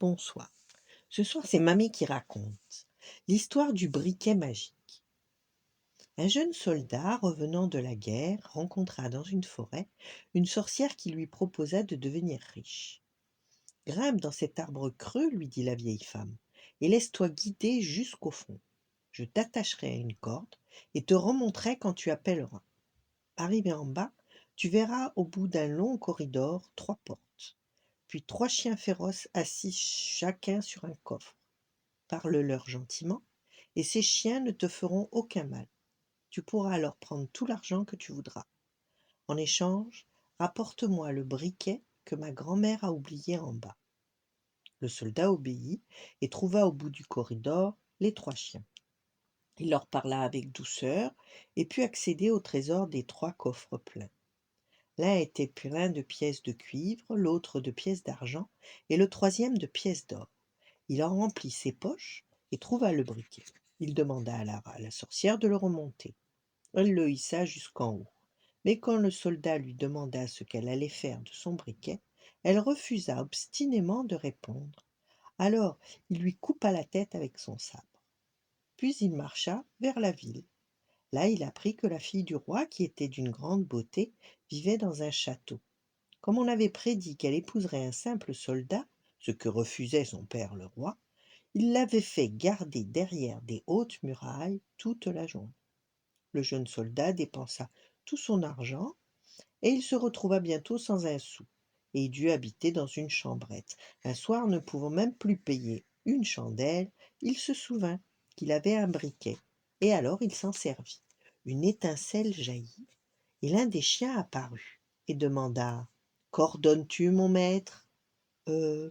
Bonsoir. Ce soir, c'est Mamie qui raconte l'histoire du briquet magique. Un jeune soldat revenant de la guerre rencontra dans une forêt une sorcière qui lui proposa de devenir riche. Grimpe dans cet arbre creux, lui dit la vieille femme, et laisse-toi guider jusqu'au fond. Je t'attacherai à une corde et te remonterai quand tu appelleras. Arrivé en bas, tu verras au bout d'un long corridor 3 portes, puis 3 chiens féroces assis chacun sur un coffre. Parle-leur gentiment, et ces chiens ne te feront aucun mal. Tu pourras alors prendre tout l'argent que tu voudras. En échange, rapporte-moi le briquet que ma grand-mère a oublié en bas. Le soldat obéit et trouva au bout du corridor les 3 chiens. Il leur parla avec douceur et put accéder au trésor des 3 coffres pleins. L'un était plein de pièces de cuivre, l'autre de pièces d'argent et le troisième de pièces d'or. Il en remplit ses poches et trouva le briquet. Il demanda à la sorcière de le remonter. Elle le hissa jusqu'en haut. Mais quand le soldat lui demanda ce qu'elle allait faire de son briquet, elle refusa obstinément de répondre. Alors il lui coupa la tête avec son sabre. Puis il marcha vers la ville. Là il apprit que la fille du roi, qui était d'une grande beauté, vivait dans un château. Comme on avait prédit qu'elle épouserait un simple soldat, ce que refusait son père le roi, il l'avait fait garder derrière des hautes murailles toute la journée. Le jeune soldat dépensa tout son argent et il se retrouva bientôt sans un sou et il dut habiter dans une chambrette. Un soir, ne pouvant même plus payer une chandelle, il se souvint qu'il avait un briquet et alors il s'en servit. Une étincelle jaillit et l'un des chiens apparut et demanda: «Qu'ordonnes-tu, mon maître?» «Euh,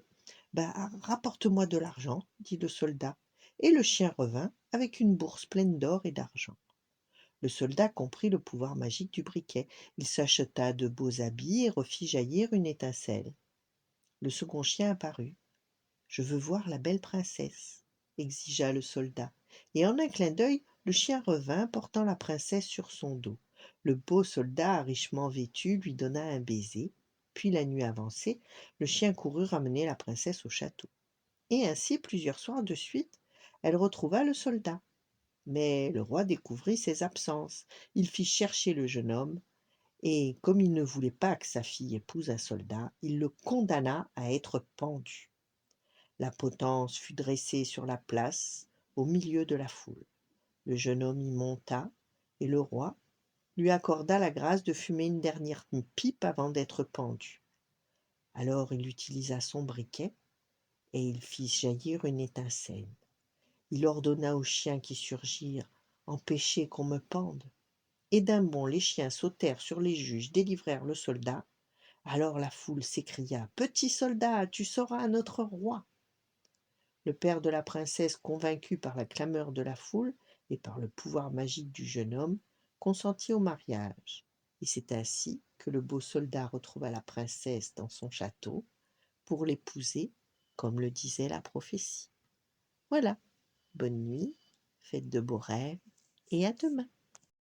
rapporte-moi de l'argent», dit le soldat, et le chien revint avec une bourse pleine d'or et d'argent. Le soldat comprit le pouvoir magique du briquet. Il s'acheta de beaux habits et refit jaillir une étincelle. Le second chien apparut. «Je veux voir la belle princesse», exigea le soldat, et en un clin d'œil, le chien revint portant la princesse sur son dos. Le beau soldat, richement vêtu, lui donna un baiser, puis la nuit avancée, le chien courut ramener la princesse au château. Et ainsi, plusieurs soirs de suite, elle retrouva le soldat. Mais le roi découvrit ses absences. Il fit chercher le jeune homme, et comme il ne voulait pas que sa fille épouse un soldat, il le condamna à être pendu. La potence fut dressée sur la place, au milieu de la foule. Le jeune homme y monta, et le roi lui accorda la grâce de fumer une dernière pipe avant d'être pendu. Alors il utilisa son briquet, et il fit jaillir une étincelle. Il ordonna aux chiens qui surgirent: «Empêchez qu'on me pende». Et d'un bond les chiens sautèrent sur les juges, délivrèrent le soldat. Alors la foule s'écria: «Petit soldat, tu seras notre roi!» Le père de la princesse, convaincu par la clameur de la foule et par le pouvoir magique du jeune homme, consentit au mariage. Et c'est ainsi que le beau soldat retrouva la princesse dans son château pour l'épouser, comme le disait la prophétie. Voilà, bonne nuit, faites de beaux rêves et à demain.